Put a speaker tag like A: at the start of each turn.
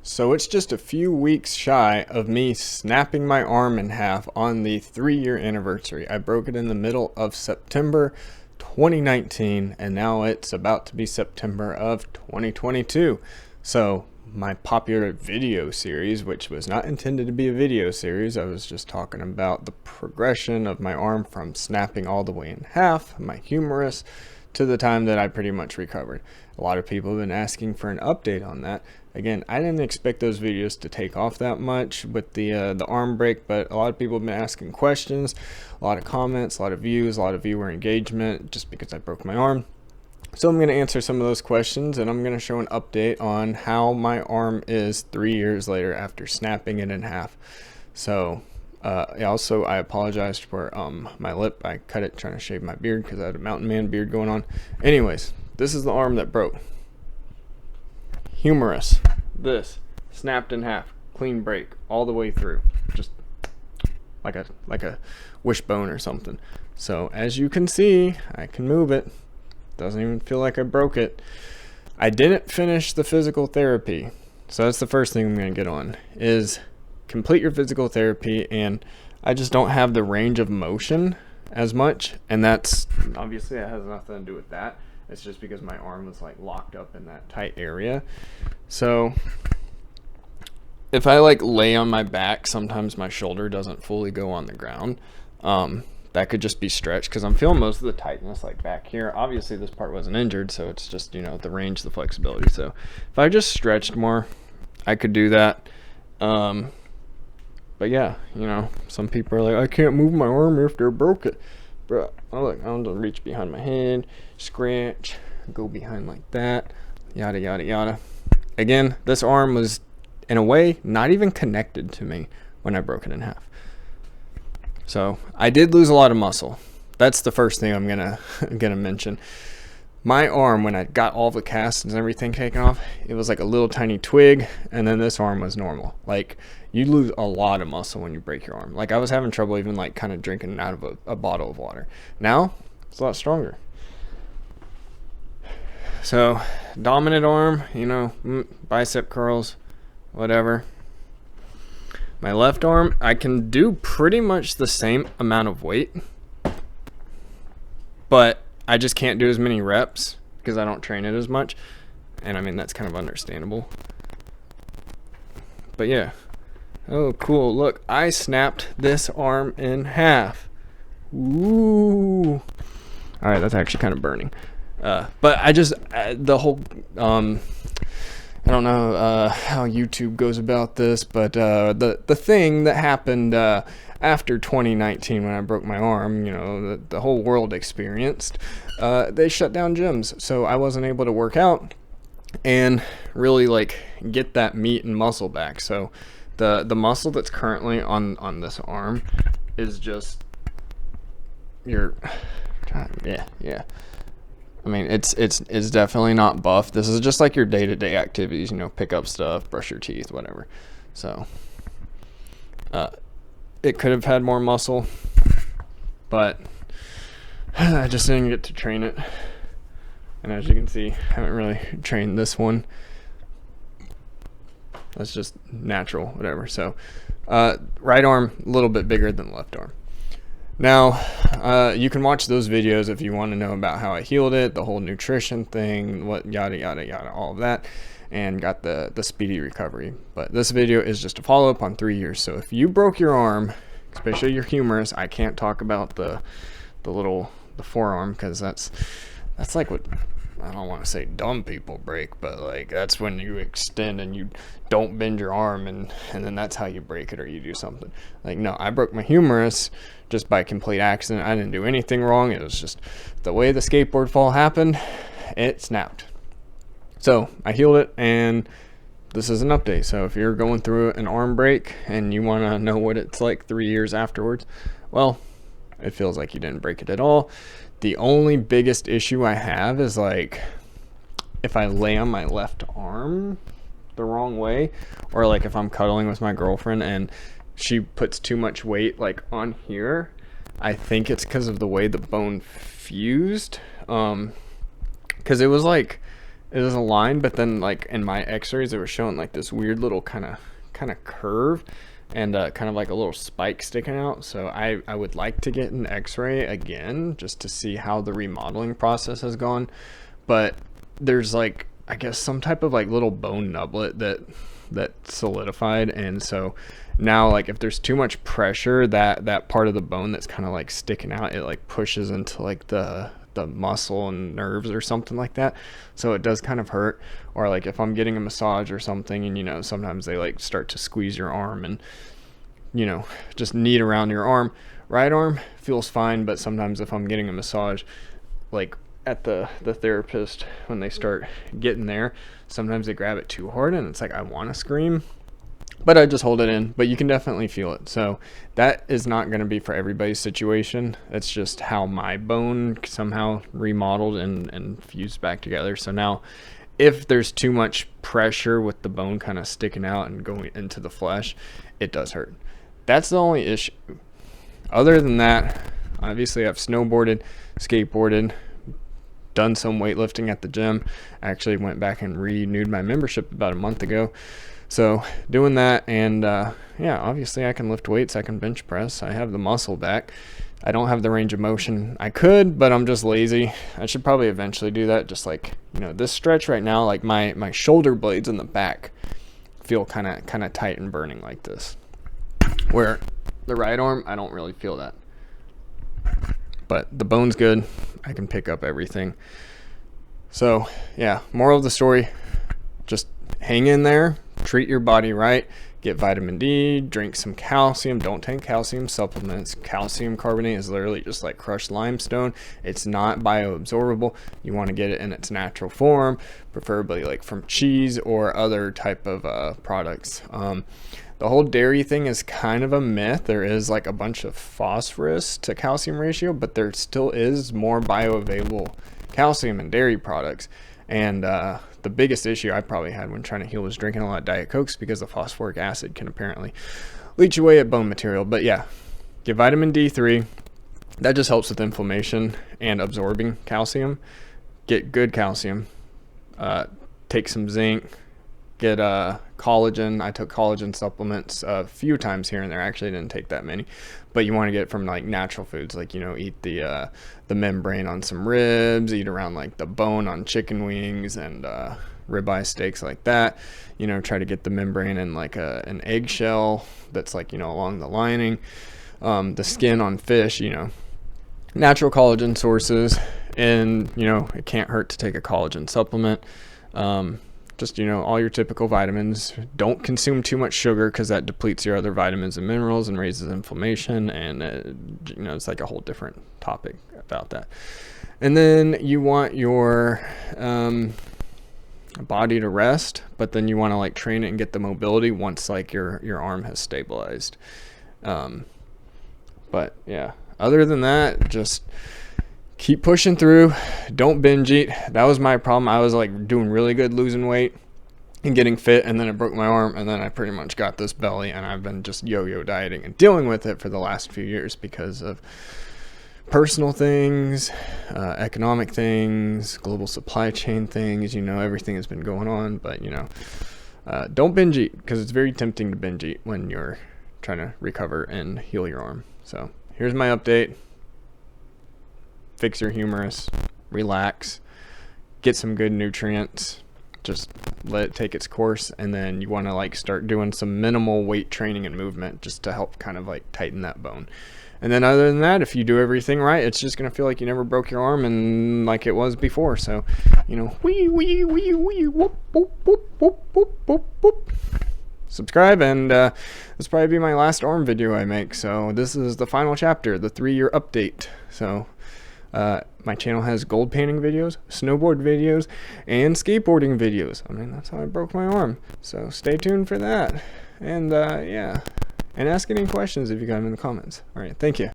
A: So it's just a few weeks shy of me snapping my arm in half on the 3-year anniversary. I broke it in the middle of September 2019, and now it's about to be September of 2022. So my popular video series, which was not intended to be a video series, I was just talking about the progression of my arm from snapping all the way in half, my humerus, to the time that I pretty much recovered. A lot of people have been asking for an update on that. Again, I didn't expect those videos to take off that much with the arm break, but a lot of people have been asking questions, a lot of comments, a lot of views, a lot of viewer engagement just because I broke my arm. So I'm going to answer some of those questions, and I'm going to show an update on how my arm is 3 years later after snapping it in half. So also, I apologized for my lip. I cut it trying to shave my beard because I had a mountain man beard going on. Anyways, this is the arm that broke. Humerus. This snapped in half. Clean break all the way through. Just like a wishbone or something. So as you can see, I can move it. Doesn't even feel like I broke it. I didn't finish the physical therapy. So that's the first thing I'm going to get on is complete your physical therapy, and I just don't have the range of motion as much, and that's obviously it has nothing to do with that. It's just because my arm was like locked up in that tight area. So if I like lay on my back, sometimes my shoulder doesn't fully go on the ground. That could just be stretched because I'm feeling most of the tightness like back here. Obviously this part wasn't injured, so it's just, you know, the range, the flexibility. So if I just stretched more, I could do that. But yeah, you know, some people are like, I can't move my arm after I broke it. Bro, I'm gonna reach behind my head, scratch, go behind like that, yada, yada, yada. Again, this arm was, in a way, not even connected to me when I broke it in half. So I did lose a lot of muscle. That's the first thing I'm gonna mention. My arm, when I got all the casts and everything taken off, it was like a little tiny twig, and then this arm was normal. Like, you lose a lot of muscle when you break your arm. Like, I was having trouble even like kind of drinking out of a bottle of water. Now it's a lot stronger. So dominant arm, you know, bicep curls, whatever. My left arm, I can do pretty much the same amount of weight, but I just can't do as many reps because I don't train it as much. And I mean, that's kind of understandable. But yeah. Oh, cool. Look, I snapped this arm in half. Ooh. All right, that's actually kind of burning. But I just, the whole, I don't know how YouTube goes about this, but the thing that happened after 2019 when I broke my arm, you know, the whole world experienced, they shut down gyms. So I wasn't able to work out and really like get that meat and muscle back. So the muscle that's currently on this arm is just yeah. I mean, it's definitely not buff. This is just like your day-to-day activities, you know, pick up stuff, brush your teeth, whatever. So it could have had more muscle, but I just didn't get to train it. And as you can see, I haven't really trained this one. That's just natural, whatever. So right arm a little bit bigger than left arm. Now you can watch those videos if you want to know about how I healed it, the whole nutrition thing, what yada yada yada, all of that, and got the speedy recovery. But this video is just a follow-up on 3 years. So if you broke your arm, especially your humerus, I can't talk about the forearm because that's like what, I don't want to say dumb people break, but like that's when you extend and you don't bend your arm and then that's how you break it, or you do something. Like, no, I broke my humerus just by complete accident. I didn't do anything wrong. It was just the way the skateboard fall happened, it snapped. So I healed it, and this is an update. So if you're going through an arm break and you want to know what it's like 3 years afterwards, well, it feels like you didn't break it at all. The only biggest issue I have is like if I lay on my left arm the wrong way, or like if I'm cuddling with my girlfriend and she puts too much weight like on here, I think it's because of the way the bone fused. Because it was like it is a line, but then like in my x-rays it was showing like this weird little kind of curve and kind of like a little spike sticking out. So I would like to get an x-ray again just to see how the remodeling process has gone. But there's like, I guess, some type of like little bone nublet that solidified, and so now like if there's too much pressure, that part of the bone that's kind of like sticking out, it like pushes into like the muscle and nerves or something like that, so it does kind of hurt. Or like if I'm getting a massage or something, and you know, sometimes they like start to squeeze your arm and, you know, just knead around your arm. Right arm feels fine, but sometimes if I'm getting a massage, like at the therapist, when they start getting there, sometimes they grab it too hard and it's like I want to scream, but I just hold it in. But you can definitely feel it. So that is not going to be for everybody's situation. It's just how my bone somehow remodeled and fused back together. So now if there's too much pressure with the bone kind of sticking out and going into the flesh, it does hurt. That's the only issue. Other than that, obviously I've snowboarded, skateboarded, done some weightlifting at the gym. I actually went back and renewed my membership about a month ago. So doing that, and yeah, obviously I can lift weights, I can bench press, I have the muscle back. I don't have the range of motion. I could, but I'm just lazy. I should probably eventually do that. Just like, you know, this stretch right now, like my shoulder blades in the back feel kind of tight and burning like this. Where the right arm, I don't really feel that. But the bone's good. I can pick up everything. So yeah, moral of the story, just hang in there, treat your body right, get vitamin D, drink some calcium, don't take calcium supplements. Calcium carbonate is literally just like crushed limestone. It's not bioabsorbable. You want to get it in its natural form, preferably like from cheese or other type of products. The whole dairy thing is kind of a myth. There is like a bunch of phosphorus to calcium ratio, but there still is more bioavailable calcium in dairy products. And the biggest issue I probably had when trying to heal was drinking a lot of Diet Cokes, because the phosphoric acid can apparently leach away at bone material. But yeah, get vitamin D3. That just helps with inflammation and absorbing calcium. Get good calcium. Take some zinc. Get collagen. I took collagen supplements a few times here and there. Actually, I didn't take that many, but you want to get it from like natural foods, like, you know, eat the membrane on some ribs, eat around like the bone on chicken wings and ribeye steaks like that. You know, try to get the membrane in like an eggshell that's like, you know, along the lining. The skin on fish, you know, natural collagen sources, and you know, it can't hurt to take a collagen supplement. Just, you know, all your typical vitamins. Don't consume too much sugar, because that depletes your other vitamins and minerals and raises inflammation, and you know, it's like a whole different topic about that. And then you want your body to rest, but then you want to like train it and get the mobility once like your arm has stabilized. But yeah, other than that, just keep pushing through. Don't binge eat. That was my problem. I was like doing really good losing weight and getting fit, and then it broke my arm, and then I pretty much got this belly, and I've been just yo-yo dieting and dealing with it for the last few years because of personal things, economic things, global supply chain things. You know, everything has been going on. But you know, don't binge eat, because it's very tempting to binge eat when you're trying to recover and heal your arm. So here's my update. Fix your humerus, relax, get some good nutrients, just let it take its course. And then you want to like start doing some minimal weight training and movement just to help kind of like tighten that bone. And then other than that, if you do everything right, it's just going to feel like you never broke your arm and like it was before. So, you know, wee, wee, wee, wee, whoop, whoop, whoop, whoop, whoop, whoop, whoop. Subscribe, and this will probably be my last arm video I make. So this is the final chapter, the 3-year update. So my channel has gold painting videos, snowboard videos, and skateboarding videos. I mean, that's how I broke my arm. So stay tuned for that. And yeah, and ask any questions if you got them in the comments. All right, thank you.